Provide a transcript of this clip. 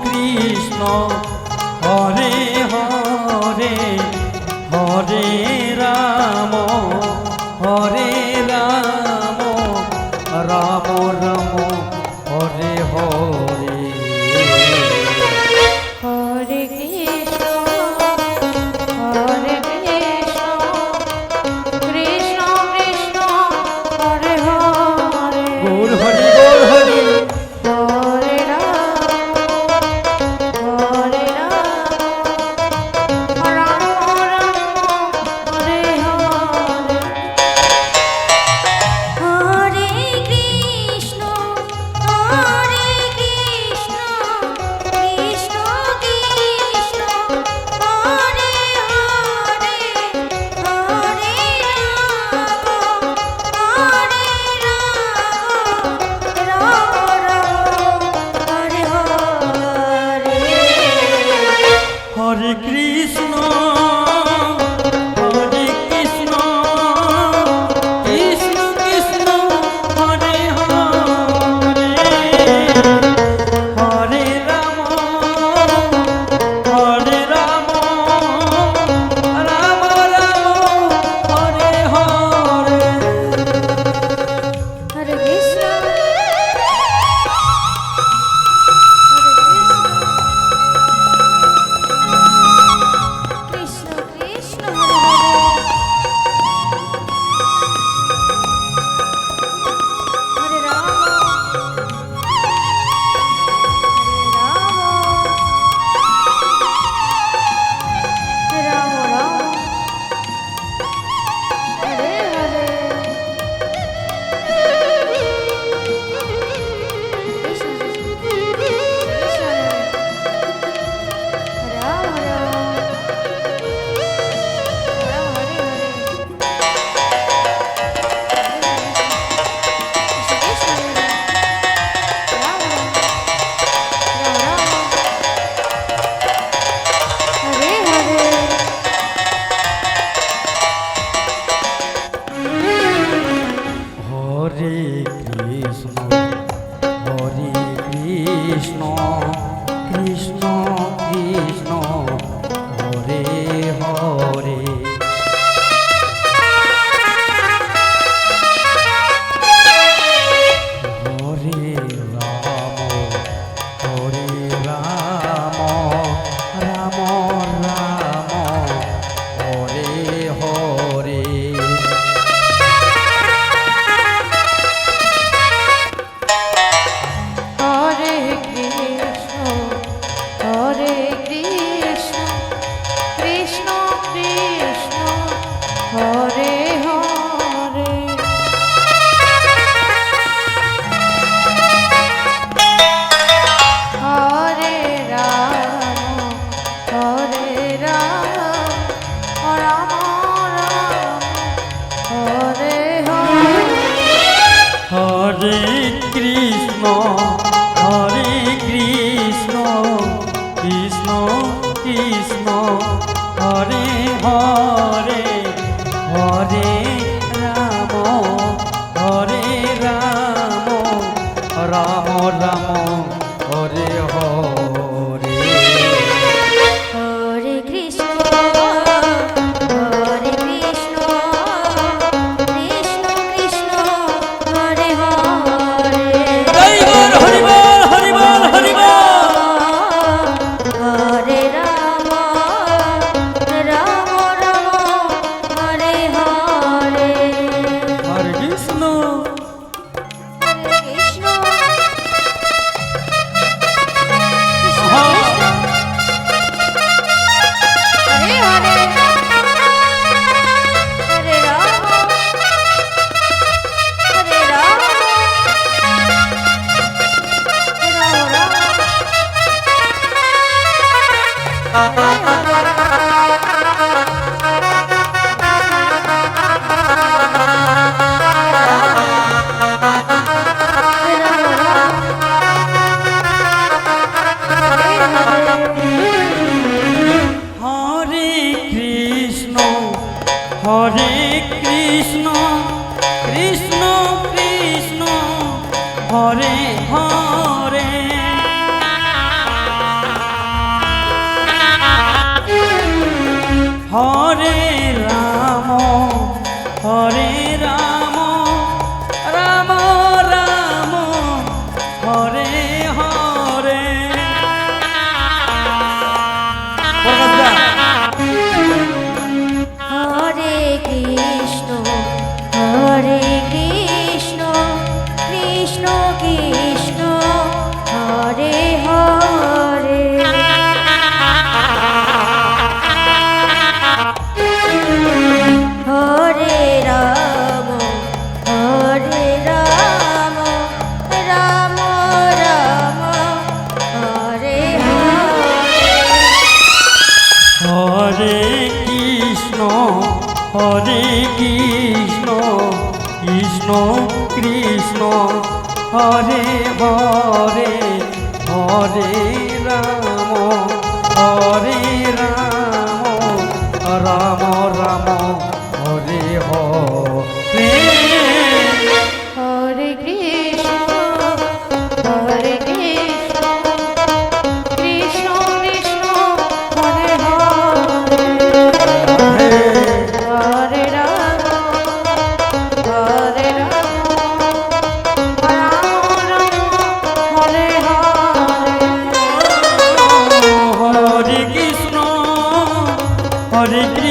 Krishna Hare Hare Hare Ram হরে Ram Ram Ram Hare Hare Hare Krishna হরে Krishna Krishna Krishna Hare Hare Gour Hari Gour Hari হরে Ram হরে Ram Ram Ram Hare Hare Hare Krishna হরে Krishna Krishna Krishna Hare Hare Hare Ram Ram Hare Hare Hare Krishna হরে Krishna Krishna Krishna Hare Hare Hare Ram হরে Ram Ram Ram Hare Hare Hare Krishna Krishna Krishna হরে Ram হরে Ram Ram Hare Hare Krishna Krishna হরে Ram Ram Hare Hare Hare Krishna হরে Krishna Krishna Krishna Hare Hare Hare Ram হরে Ram Ram Ram Hare Hare Hare Krishna হরে Krishna Krishna Krishna Hare Hare Hare Ram হরে Ram Ram Ram Hare Hare Hare Krishna হরে Krishna Krishna Krishna Hare Hare Hare Ram হরে Ram Ram Ram Hare Hare Hare Krishna হরে Krishna Krishna Krishna Hare Hare জয় বল Hari বল Hari বল Hari বল হরে Ram Ram Ram Hare Hare Hare Krishna হরে Krishna Hare Hare Hare Ram হরে Ram Ram হরে Krishna হরে Krishna Krishna Krishna Hare Hare Hare Krishna Krishna Krishna Hare Hare Hare Ram হরে Ram Ram Ram Hare Hare Hare Krishna Krishna Krishna Hare Hare Hare Ram হরে Ram Ram Ram Hare Hare Hare Krishna হরে Krishna